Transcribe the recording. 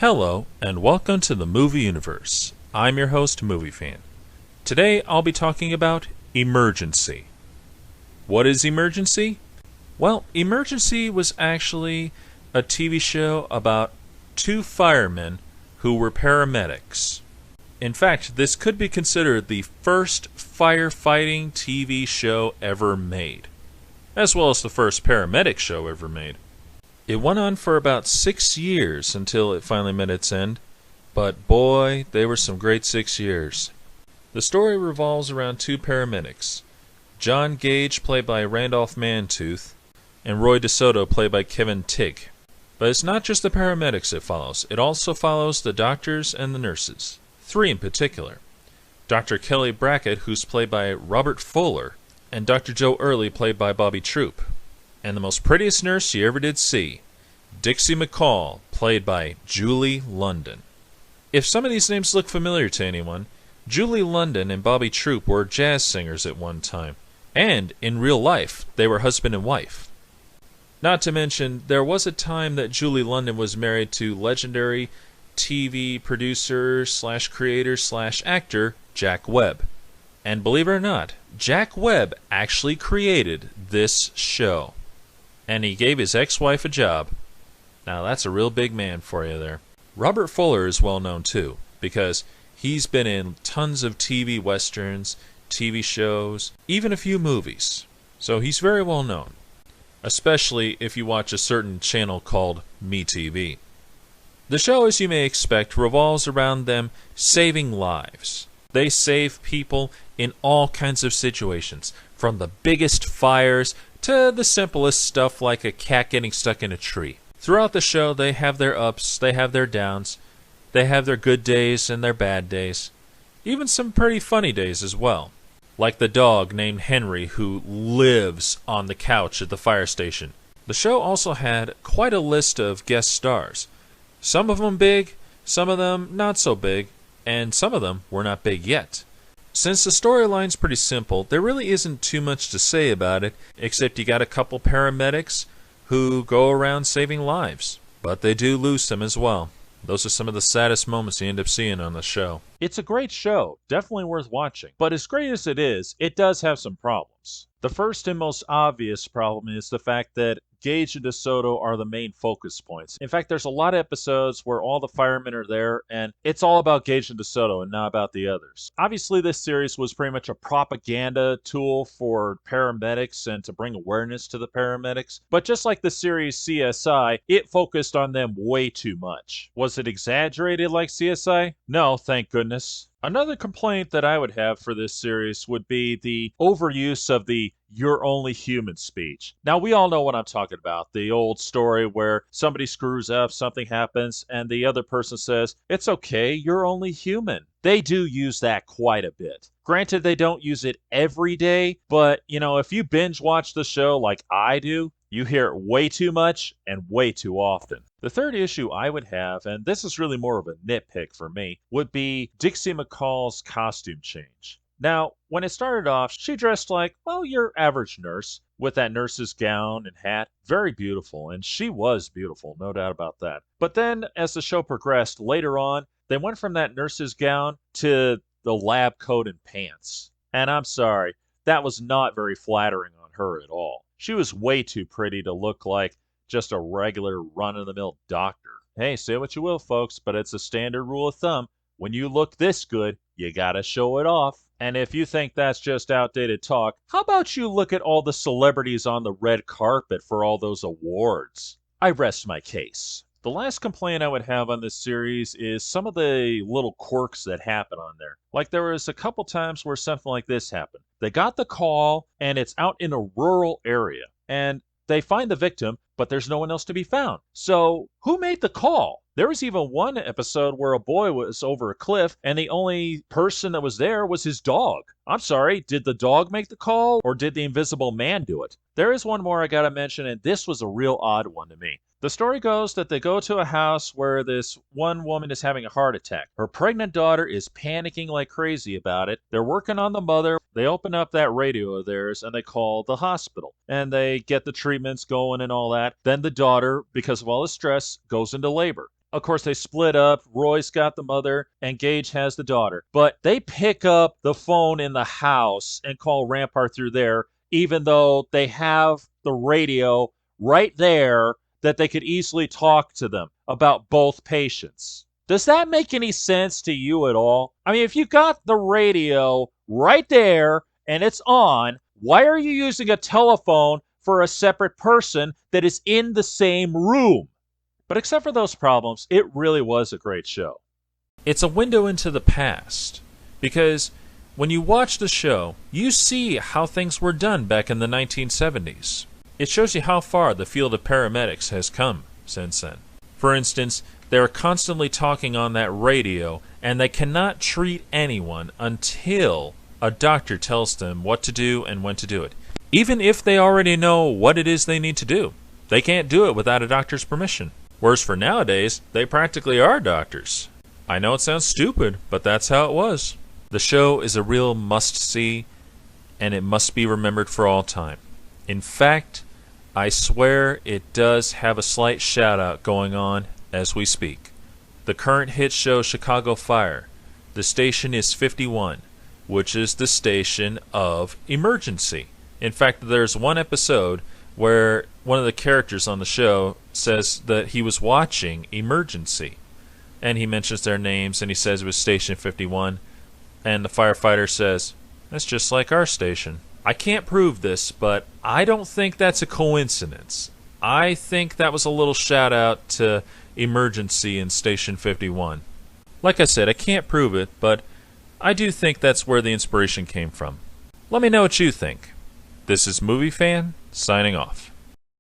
Hello, and welcome to the Movie Universe. I'm your host, Movie Fan. Today, I'll be talking about Emergency. What is Emergency? Well, Emergency was actually a TV show about two firemen who were paramedics. In fact, this could be considered the first firefighting TV show ever made, as well as the first paramedic show ever made. It went on for about 6 years until it finally met its end, but boy, they were some great 6 years. The story revolves around two paramedics, John Gage, played by Randolph Mantooth, and Roy DeSoto, played by Kevin Tigg. But it's not just the paramedics it follows, it also follows the doctors and the nurses, 3 in particular. Dr. Kelly Brackett, who's played by Robert Fuller, and Dr. Joe Early, played by Bobby Troup. And the most prettiest nurse you ever did see, Dixie McCall, played by Julie London. If some of these names look familiar to anyone, Julie London and Bobby Troup were jazz singers at one time, and in real life, they were husband and wife. Not to mention, there was a time that Julie London was married to legendary TV producer/creator/actor Jack Webb. And believe it or not, Jack Webb actually created this show. And he gave his ex-wife a job. Now that's a real big man for you there. Robert Fuller is well known too, because he's been in tons of TV westerns, TV shows, even a few movies. So he's very well known, especially if you watch a certain channel called MeTV. The show, as you may expect, revolves around them saving lives. They save people in all kinds of situations, from the biggest fires to the simplest stuff like a cat getting stuck in a tree. Throughout the show, they have their ups, they have their downs, they have their good days and their bad days, even some pretty funny days as well, like the dog named Henry who lives on the couch at the fire station. The show also had quite a list of guest stars, some of them big, some of them not so big, and some of them were not big yet. Since the storyline's pretty simple, there really isn't too much to say about it, except you got a couple paramedics who go around saving lives. But they do lose them as well. Those are some of the saddest moments you end up seeing on the show. It's a great show, definitely worth watching. But as great as it is, it does have some problems. The first and most obvious problem is the fact that Gage and DeSoto are the main focus points. In fact, there's a lot of episodes where all the firemen are there, and it's all about Gage and DeSoto and not about the others. Obviously, this series was pretty much a propaganda tool for paramedics and to bring awareness to the paramedics. But just like the series CSI, it focused on them way too much. Was it exaggerated like CSI? No, thank goodness. Another complaint that I would have for this series would be the overuse of the "you're only human" speech. Now, we all know what I'm talking about. The old story where somebody screws up, something happens, and the other person says, "It's okay, you're only human." They do use that quite a bit. Granted, they don't use it every day, but, if you binge watch the show like I do, you hear it way too much and way too often. The third issue I would have, and this is really more of a nitpick for me, would be Dixie McCall's costume change. Now, when it started off, she dressed like, your average nurse, with that nurse's gown and hat. Very beautiful, and she was beautiful, no doubt about that. But then, as the show progressed, later on, they went from that nurse's gown to the lab coat and pants. And I'm sorry, that was not very flattering on her at all. She was way too pretty to look like just a regular run-of-the-mill doctor. Hey, say what you will, folks, but it's a standard rule of thumb. When you look this good, you gotta show it off. And if you think that's just outdated talk, how about you look at all the celebrities on the red carpet for all those awards? I rest my case. The last complaint I would have on this series is some of the little quirks that happen on there. Like there was a couple times where something like this happened. They got the call, and it's out in a rural area. And they find the victim, but there's no one else to be found. So, who made the call? There was even one episode where a boy was over a cliff, and the only person that was there was his dog. I'm sorry, did the dog make the call, or did the invisible man do it? There is one more I gotta mention, and this was a real odd one to me. The story goes that they go to a house where this one woman is having a heart attack. Her pregnant daughter is panicking like crazy about it. They're working on the mother. They open up that radio of theirs and they call the hospital. And they get the treatments going and all that. Then the daughter, because of all the stress, goes into labor. Of course, they split up. Roy's got the mother, and Gage has the daughter. But they pick up the phone in the house and call Rampart through there, even though they have the radio right there that they could easily talk to them about both patients. Does that make any sense to you at all? I mean, if you got the radio right there and it's on, why are you using a telephone for a separate person that is in the same room? But except for those problems, it really was a great show. It's a window into the past, because when you watch the show, you see how things were done back in the 1970s. It shows you how far the field of paramedics has come since then. For instance, they're constantly talking on that radio, and they cannot treat anyone until a doctor tells them what to do and when to do it. Even if they already know what it is they need to do, they can't do it without a doctor's permission. Whereas for nowadays, they practically are doctors. I know it sounds stupid, but that's how it was. The show is a real must-see, and it must be remembered for all time. In fact, I swear it does have a slight shout-out going on as we speak. The current hit show Chicago Fire, the station is 51, which is the station of emergency. In fact, there's one episode where one of the characters on the show says that he was watching Emergency. And he mentions their names, and he says it was Station 51. And the firefighter says, that's just like our station. I can't prove this, but I don't think that's a coincidence. I think that was a little shout out to Emergency in Station 51. Like I said, I can't prove it, but I do think that's where the inspiration came from. Let me know what you think. This is Movie Fan, signing off.